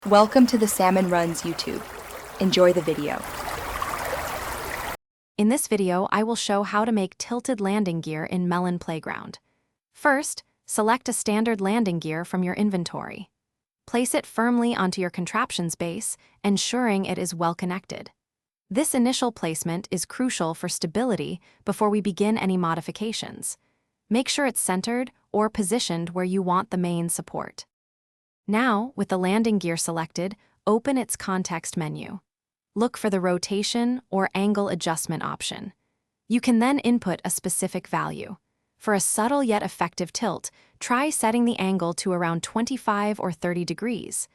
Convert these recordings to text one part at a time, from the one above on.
Welcome to the Salmon Runs YouTube. Enjoy the video. In this video, I will show how to make tilted landing gear in Melon Playground. First, select a standard landing gear from your inventory. Place it firmly onto your contraption's base, ensuring it is well connected. This initial placement is crucial for stability before we begin any modifications. Make sure it's centered or positioned where you want the main support. Now, with the landing gear selected, open its context menu. Look for the rotation or angle adjustment option. You can then input a specific value. For a subtle yet effective tilt, try setting the angle to around 25 or 30 degrees.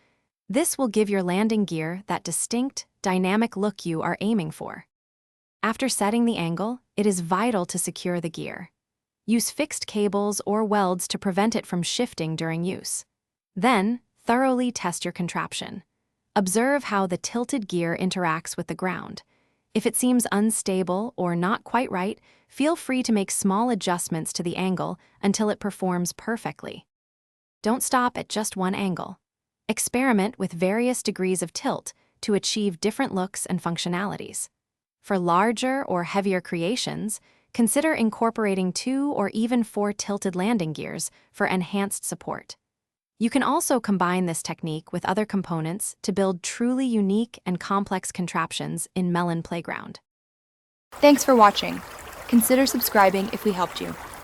This will give your landing gear that distinct, dynamic look you are aiming for. After setting the angle, it is vital to secure the gear. Use fixed cables or welds to prevent it from shifting during use. Then, thoroughly test your contraption. Observe how the tilted gear interacts with the ground. If it seems unstable or not quite right, feel free to make small adjustments to the angle until it performs perfectly. Don't stop at just one angle. Experiment with various degrees of tilt to achieve different looks and functionalities. For larger or heavier creations, consider incorporating 2 or even 4 tilted landing gears for enhanced support. You can also combine this technique with other components to build truly unique and complex contraptions in Melon Playground. Thanks for watching. Consider subscribing if we helped you.